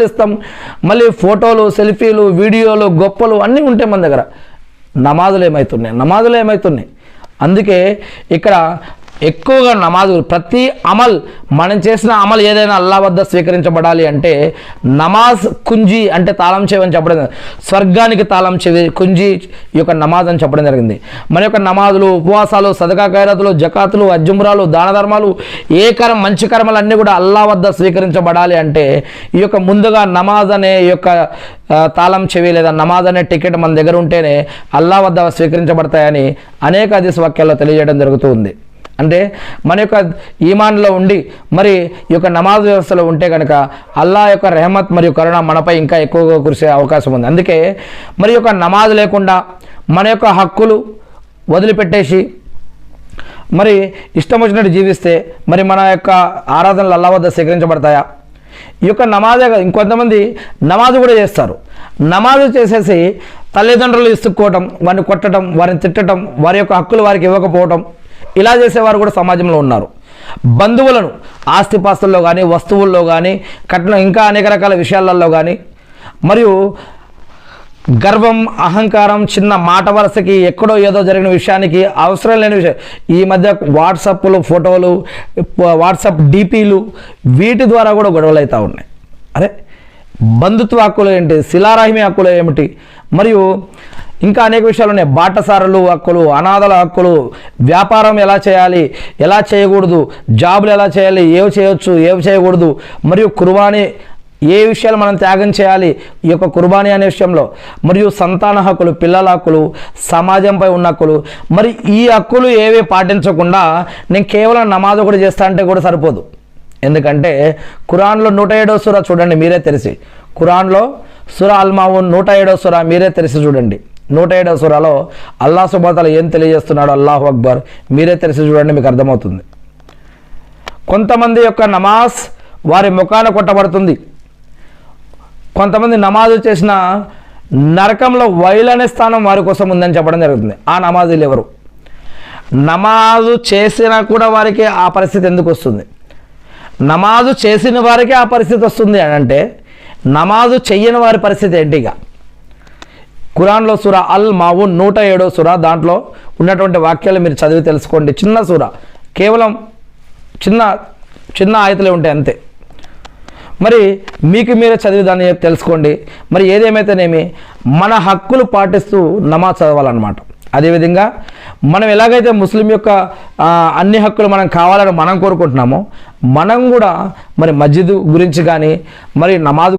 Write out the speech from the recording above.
ఇస్తాం, మళ్ళీ ఫోటోలు, సెల్ఫీలు, వీడియోలు, గొప్పలు అన్నీ ఉంటాయి మన దగ్గర. నమాజులు ఏమవుతున్నాయి? అందుకే ఇక్కడ ఎక్కువగా నమాజులు, ప్రతి అమల్, మనం చేసిన అమల్ ఏదైనా అల్లా వద్ద స్వీకరించబడాలి అంటే నమాజ్ కుంజీ అంటే తాళం చెవి అని చెప్పడం, స్వర్గానికి తాళం చెవి కుంజీ ఈ యొక్క నమాజ్ అని చెప్పడం జరిగింది. మన యొక్క నమాజులు, ఉపవాసాలు, సదకా ఖైరాతులు, జకాతులు, అజ్జుమ్రాలు, దాన ధర్మాలు, మంచి కర్మలు అన్నీ కూడా అల్లా వద్ద స్వీకరించబడాలి అంటే ఈ యొక్క ముందుగా నమాజ్ అనే ఈ యొక్క తాళం చెవి లేదా నమాజ్ అనే టికెట్ మన దగ్గర ఉంటేనే అల్లా వద్ద స్వీకరించబడతాయని అనేక హదీస్ వాక్యాల్లో తెలియజేయడం జరుగుతూ ఉంది. అంటే మన యొక్క ఈమాన్లో ఉండి మరి ఈ యొక్క నమాజ్ వ్యవస్థలో ఉంటే కనుక అల్లా యొక్క రెహమత్ మరియు కరుణ మనపై ఇంకా ఎక్కువగా కురిసే అవకాశం ఉంది. అందుకే మరి యొక్క నమాజ్ లేకుండా మన యొక్క హక్కులు వదిలిపెట్టేసి మరి ఇష్టం వచ్చినట్టు జీవిస్తే మరి మన యొక్క ఆరాధనలు అల్లా వద్ద స్వీకరించబడతాయా? ఈ యొక్క నమాజే కాదు, ఇంకొంతమంది నమాజ్ కూడా చేస్తారు. నమాజు చేసేసి తల్లిదండ్రులు ఇసుక్కోవటం, వారిని కొట్టడం, వారిని తిట్టడం, వారి యొక్క హక్కులు వారికి ఇవ్వకపోవటం, ఇలా చేసేవారు కూడా సమాజంలో ఉన్నారు. బంధువులను ఆస్తిపాస్తుల్లో కానీ, వస్తువుల్లో కానీ, కట్నం, ఇంకా అనేక రకాల విషయాలలో కానీ, మరియు గర్వం, అహంకారం, చిన్న మాట వరుసకి ఎక్కడో ఏదో జరిగిన విషయానికి అవసరం లేని విషయం, ఈ మధ్య వాట్సాప్లు, ఫోటోలు, వాట్సాప్ డీపీలు, వీటి ద్వారా కూడా గొడవలు అవుతూ ఉన్నాయి. అరే, బంధుత్వ హక్కులు ఏంటి, శిలారాహిమి హక్కులు ఏమిటి, మరియు ఇంకా అనేక విషయాలు ఉన్నాయి. బాటసారులు హక్కులు, అనాథల హక్కులు, వ్యాపారం ఎలా చేయాలి, ఎలా చేయకూడదు, జాబులు ఎలా చేయాలి, ఏవి చేయొచ్చు, ఏవి చేయకూడదు, మరియు కుర్బానీ ఏ విషయాలు మనం త్యాగం చేయాలి ఈ యొక్క కుర్బానీ అనే విషయంలో, మరియు సంతాన హక్కులు, పిల్లల హక్కులు, సమాజంపై ఉన్న హక్కులు. మరి ఈ హక్కులు ఏవి పాటించకుండా నేను కేవలం నమాజ్ ఒకటి చేస్తా అంటే కూడా సరిపోదు. ఎందుకంటే ఖురాన్లో 107వ సూరా చూడండి, మీరే తెలిసి, ఖురాన్లో సూరా అల్ మాఊన్ 107వ సూరా మీరే తెలిసి చూడండి. 107వ సూరాలో అల్లాహ్ సుబ్హానహు వ తఆలా ఏం తెలియజేస్తున్నాడు, అల్లాహు అక్బర్, మీరే తెలిసి చూడండి, మీకు అర్థమవుతుంది. కొంతమంది యొక్క నమాజ్ వారి ముఖాన కొట్టబడుతుంది. కొంతమంది నమాజు చేసిన నరకంలో వైలనే స్థానం వారి కోసం ఉందని చెప్పడం జరుగుతుంది. ఆ నమాజులు ఎవరు? నమాజు చేసినా కూడా వారికి ఆ పరిస్థితి ఎందుకు వస్తుంది? నమాజు చేసిన వారికి ఆ పరిస్థితి వస్తుంది అని అంటే నమాజు చెయ్యని వారి పరిస్థితి ఏంటిగా? ఖురాన్లో సూరా అల్ మాఊన్ 107వ సూరా, దాంట్లో ఉన్నటువంటి వాక్యాలు మీరు చదివి తెలుసుకోండి. చిన్న సూరా, కేవలం చిన్న ఆయతలే ఉంటాయి అంతే. మరి మీకు మీరే చదివి దాన్ని తెలుసుకోండి. మరి ఏదేమైతేనేమి మన హక్కులు పాటిస్తూ నమాజ్ చదవాలన్నమాట. అదేవిధంగా మనం ఎలాగైతే ముస్లిం యొక్క అన్ని హక్కులు మనం కావాలని మనం కోరుకుంటున్నామో, మనం కూడా మరి మస్జిద్ గురించి కానీ, మరి నమాజ్